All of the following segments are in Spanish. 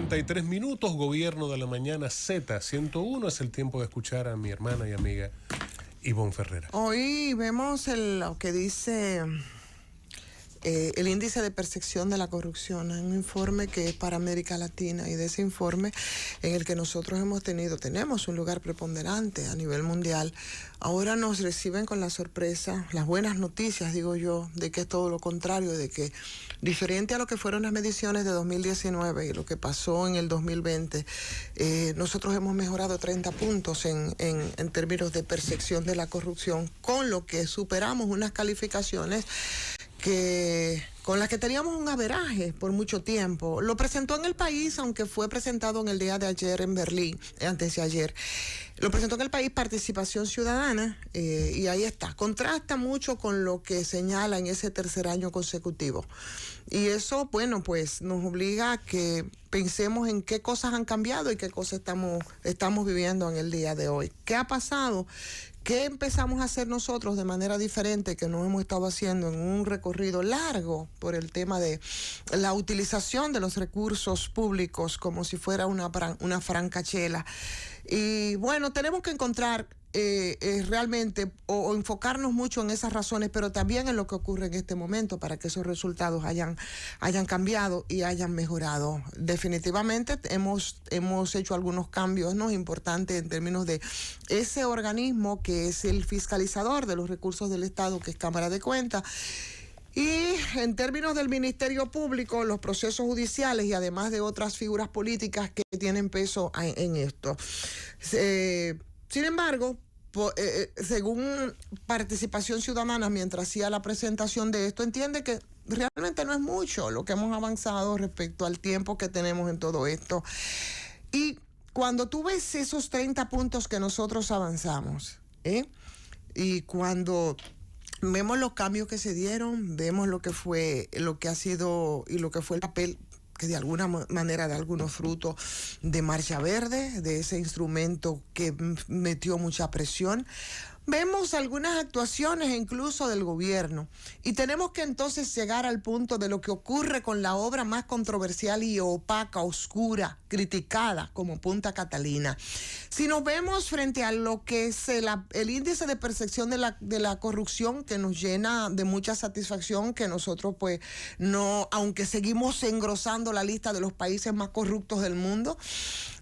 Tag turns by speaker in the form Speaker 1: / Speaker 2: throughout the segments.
Speaker 1: 8:33, Gobierno de la Mañana Z101. Es el tiempo de escuchar a mi hermana y amiga Ivonne Ferreira.
Speaker 2: Hoy vemos lo que dice el índice de percepción de la corrupción, un informe que es para América Latina, y de ese informe en el que nosotros tenemos un lugar preponderante a nivel mundial. Ahora nos reciben con la sorpresa, las buenas noticias, digo yo, de que es todo lo contrario, de que diferente a lo que fueron las mediciones de 2019 y lo que pasó en el 2020, nosotros hemos mejorado 30 puntos en términos de percepción de la corrupción, con lo que superamos unas calificaciones con las que teníamos un averaje por mucho tiempo. Lo presentó en El País, aunque fue presentado en el día de ayer en Berlín, antes de ayer. Lo presentó en El País Participación Ciudadana, y ahí está. Contrasta mucho con lo que señala en ese tercer año consecutivo. Y eso, bueno, pues nos obliga a que pensemos en qué cosas han cambiado y qué cosas estamos viviendo en el día de hoy. ¿Qué ha pasado? ¿Qué empezamos a hacer nosotros de manera diferente que no hemos estado haciendo en un recorrido largo por el tema de la utilización de los recursos públicos como si fuera una francachela? Y bueno, tenemos que encontrar realmente o enfocarnos mucho en esas razones, pero también en lo que ocurre en este momento para que esos resultados hayan cambiado y hayan mejorado. Definitivamente hemos hecho algunos cambios, ¿no?, importantes en términos de ese organismo que es el fiscalizador de los recursos del Estado, que es Cámara de Cuentas. Y en términos del Ministerio Público, los procesos judiciales y además de otras figuras políticas que tienen peso en esto. Sin embargo, según Participación Ciudadana, mientras hacía la presentación de esto, entiende que realmente no es mucho lo que hemos avanzado respecto al tiempo que tenemos en todo esto. Y cuando tú ves esos 30 puntos que nosotros avanzamos, y cuando vemos los cambios que se dieron, vemos lo que ha sido y lo que fue el papel que de alguna manera da algunos frutos de Marcha Verde, de ese instrumento que metió mucha presión. Vemos algunas actuaciones incluso del gobierno, y tenemos que entonces llegar al punto de lo que ocurre con la obra más controversial y opaca, oscura, criticada como Punta Catalina. Si nos vemos frente a lo que es el índice de percepción de la corrupción, que nos llena de mucha satisfacción, que nosotros pues no, aunque seguimos engrosando la lista de los países más corruptos del mundo,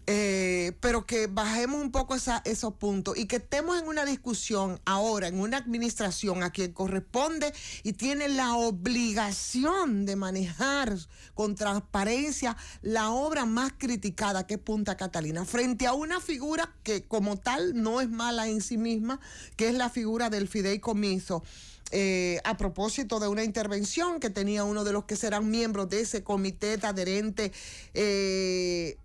Speaker 2: pero que bajemos un poco esos puntos y que estemos en una discusión ahora, en una administración a quien corresponde y tiene la obligación de manejar con transparencia la obra más criticada, que es Punta Catalina, frente a una figura que como tal no es mala en sí misma, que es la figura del fideicomiso. A propósito de una intervención que tenía uno de los que serán miembros de ese comité adherente,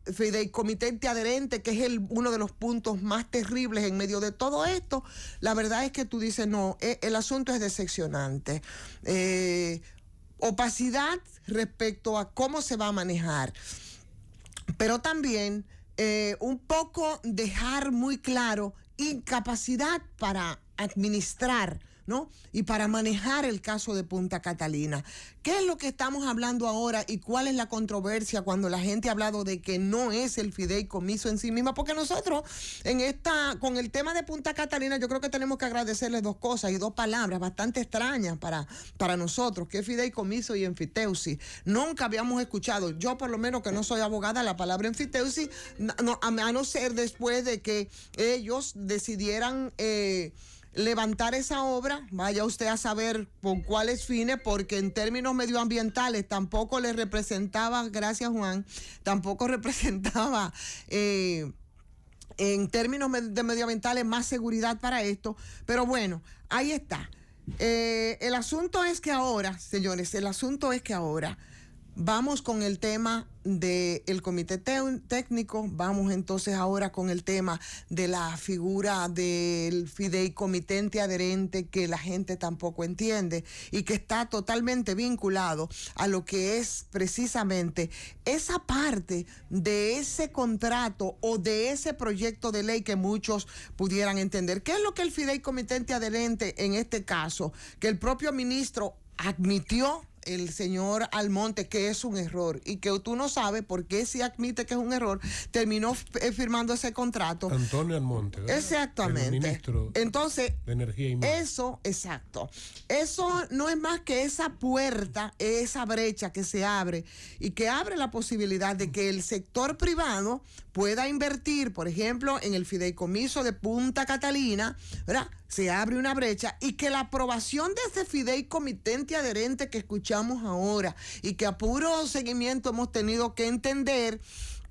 Speaker 2: fideicomitente adherente, que es uno de los puntos más terribles en medio de todo esto. La verdad es que tú dices, no, el asunto es decepcionante. Opacidad respecto a cómo se va a manejar, pero también un poco dejar muy claro incapacidad para administrar, ¿no?, y para manejar el caso de Punta Catalina. ¿Qué es lo que estamos hablando ahora y cuál es la controversia cuando la gente ha hablado de que no es el fideicomiso en sí misma? Porque nosotros con el tema de Punta Catalina, yo creo que tenemos que agradecerles dos cosas y dos palabras bastante extrañas para nosotros, que es fideicomiso y enfiteusis. Nunca habíamos escuchado, yo por lo menos que no soy abogada, la palabra enfiteusis, a no ser después de que ellos decidieran levantar esa obra. Vaya usted a saber por cuáles fines, porque en términos medioambientales tampoco le representaba, gracias Juan, tampoco representaba en términos de medioambientales más seguridad para esto. Pero bueno, ahí está. El asunto es que ahora, señores, vamos con el tema del comité técnico, vamos entonces ahora con el tema de la figura del fideicomitente adherente, que la gente tampoco entiende y que está totalmente vinculado a lo que es precisamente esa parte de ese contrato o de ese proyecto de ley que muchos pudieran entender. ¿Qué es lo que el fideicomitente adherente en este caso, que el propio ministro admitió el señor Almonte que es un error y que tú no sabes por qué si admite que es un error, terminó firmando ese contrato.
Speaker 1: Antonio Almonte, ¿verdad?
Speaker 2: Exactamente.
Speaker 1: El ministro
Speaker 2: Entonces,
Speaker 1: de Energía y Minas.
Speaker 2: eso, exacto. Eso no es más que esa puerta, esa brecha que se abre y que abre la posibilidad de que el sector privado pueda invertir, por ejemplo, en el fideicomiso de Punta Catalina, ¿verdad? Se abre una brecha y que la aprobación de ese fideicomitente adherente que escuchamos ahora y que a puro seguimiento hemos tenido que entender,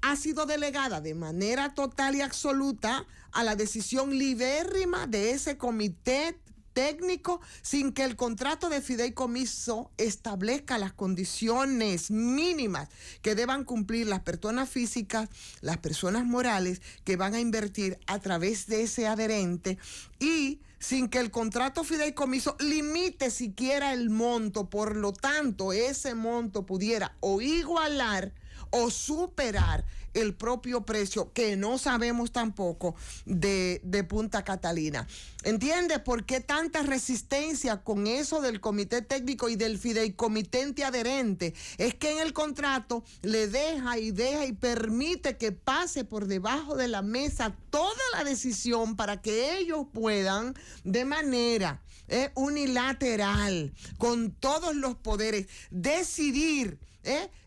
Speaker 2: ha sido delegada de manera total y absoluta a la decisión libérrima de ese comité técnico sin que el contrato de fideicomiso establezca las condiciones mínimas que deban cumplir las personas físicas, las personas morales que van a invertir a través de ese adherente y sin que el contrato fideicomiso limite siquiera el monto. Por lo tanto, ese monto pudiera o igualar o superar el propio precio, que no sabemos tampoco, de Punta Catalina. ¿Entiendes por qué tanta resistencia con eso del comité técnico y del fideicomitente adherente? Es que en el contrato le deja y permite que pase por debajo de la mesa toda la decisión para que ellos puedan de manera unilateral, con todos los poderes, decidir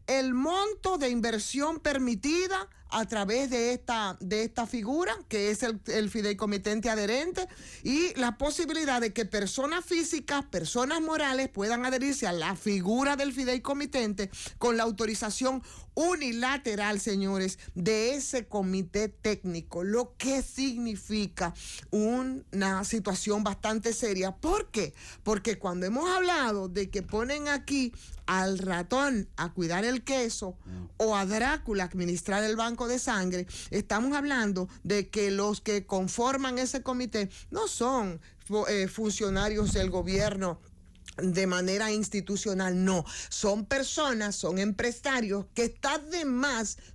Speaker 2: el monto de inversión permitida a través de esta figura, que es el fideicomitente adherente, y la posibilidad de que personas físicas, personas morales puedan adherirse a la figura del fideicomitente con la autorización unilateral, señores, de ese comité técnico, lo que significa una situación bastante seria. ¿Por qué? Porque cuando hemos hablado de que ponen aquí al ratón a cuidar el queso o a Drácula a administrar el banco de sangre, estamos hablando de que los que conforman ese comité no son funcionarios del gobierno de manera institucional, no, son personas, son empresarios que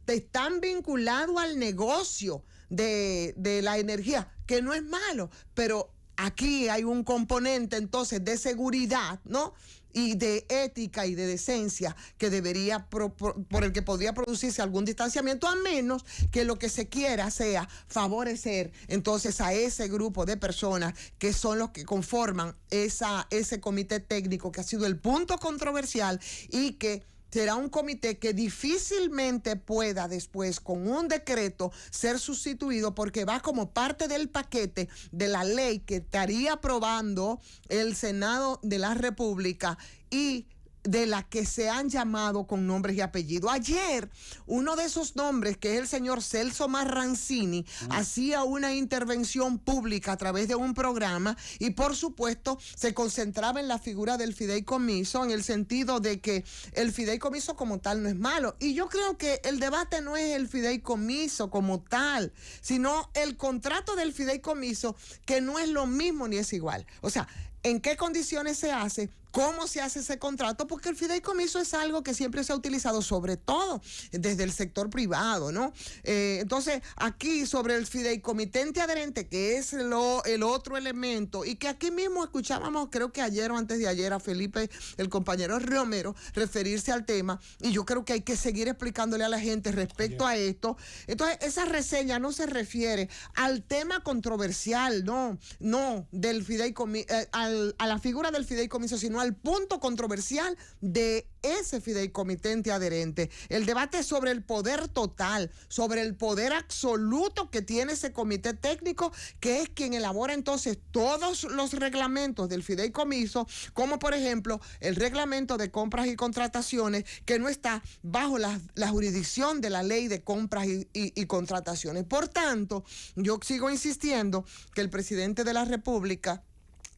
Speaker 2: están vinculados al negocio de la energía, que no es malo, pero aquí hay un componente entonces de seguridad, ¿no? Y de ética y de decencia que debería, por el que podría producirse algún distanciamiento, a menos que lo que se quiera sea favorecer entonces a ese grupo de personas que son los que conforman ese comité técnico que ha sido el punto controversial y que será un comité que difícilmente pueda después, con un decreto, ser sustituido porque va como parte del paquete de la ley que estaría aprobando el Senado de la República y de la que se han llamado con nombres y apellidos. Ayer, uno de esos nombres, que es el señor Celso Marrancini, hacía una intervención pública a través de un programa y, por supuesto, se concentraba en la figura del fideicomiso, en el sentido de que el fideicomiso como tal no es malo. Y yo creo que el debate no es el fideicomiso como tal, sino el contrato del fideicomiso, que no es lo mismo ni es igual. O sea, ¿en qué condiciones se hace? ¿Cómo se hace ese contrato? Porque el fideicomiso es algo que siempre se ha utilizado, sobre todo desde el sector privado, ¿no? Entonces, aquí sobre el fideicomitente adherente, que es el otro elemento, y que aquí mismo escuchábamos, creo que ayer o antes de ayer, a Felipe, el compañero Romero, referirse al tema, y yo creo que hay que seguir explicándole a la gente respecto a esto. Entonces, esa reseña no se refiere al tema controversial, no del fideicomiso, a la figura del fideicomiso, sino al punto controversial de ese fideicomitente adherente. El debate es sobre el poder total, sobre el poder absoluto que tiene ese comité técnico, que es quien elabora entonces todos los reglamentos del fideicomiso, como por ejemplo el reglamento de compras y contrataciones, que no está bajo la jurisdicción de la ley de compras y contrataciones. Por tanto, yo sigo insistiendo que el presidente de la República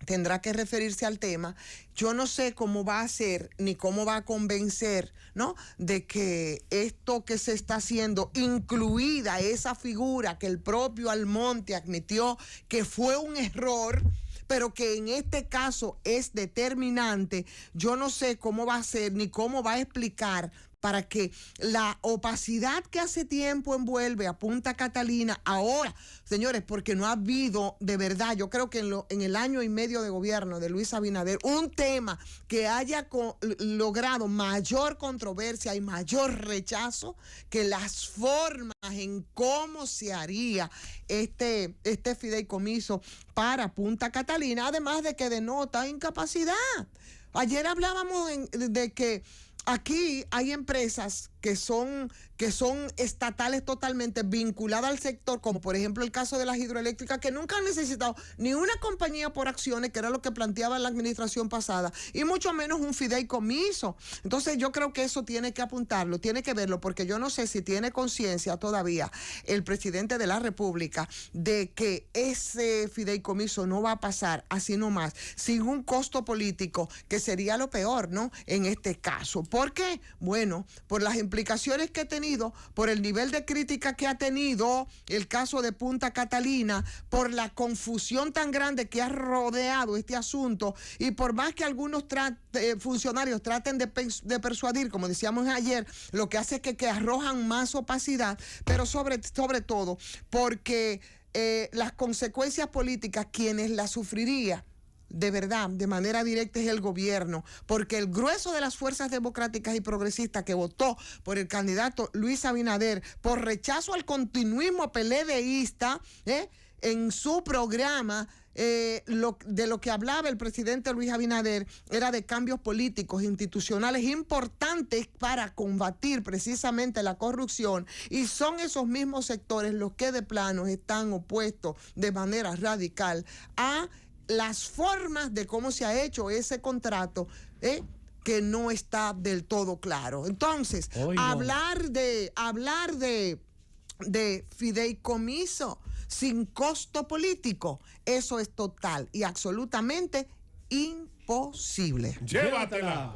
Speaker 2: tendrá que referirse al tema. Yo no sé cómo va a hacer ni cómo va a convencer, ¿no?, de que esto que se está haciendo, incluida esa figura que el propio Almonte admitió que fue un error, pero que en este caso es determinante, yo no sé cómo va a ser ni cómo va a explicar para que la opacidad que hace tiempo envuelve a Punta Catalina ahora, señores, porque no ha habido de verdad, yo creo que en el año y medio de gobierno de Luis Abinader, un tema que haya logrado mayor controversia y mayor rechazo que las formas en cómo se haría este fideicomiso para Punta Catalina, además de que denota incapacidad. Ayer hablábamos de que aquí hay empresas que son estatales totalmente vinculadas al sector, como por ejemplo el caso de las hidroeléctricas, que nunca han necesitado ni una compañía por acciones, que era lo que planteaba la administración pasada, y mucho menos un fideicomiso. Entonces yo creo que eso tiene que apuntarlo, tiene que verlo, porque yo no sé si tiene conciencia todavía el presidente de la República de que ese fideicomiso no va a pasar así nomás, sin un costo político, que sería lo peor, ¿no? En este caso. ¿Por qué? Bueno, por las implicaciones que ha tenido, por el nivel de crítica que ha tenido el caso de Punta Catalina, por la confusión tan grande que ha rodeado este asunto, y por más que algunos funcionarios traten de persuadir, como decíamos ayer, lo que hace es que arrojan más opacidad, pero sobre todo porque las consecuencias políticas, quienes las sufrirían de verdad, de manera directa, es el gobierno, porque el grueso de las fuerzas democráticas y progresistas que votó por el candidato Luis Abinader por rechazo al continuismo PLDista, en su programa, de lo que hablaba el presidente Luis Abinader era de cambios políticos, institucionales importantes para combatir precisamente la corrupción, y son esos mismos sectores los que de plano están opuestos de manera radical a las formas de cómo se ha hecho ese contrato, que no está del todo claro. Entonces, hablar de fideicomiso sin costo político, eso es total y absolutamente imposible.
Speaker 1: Llévatela.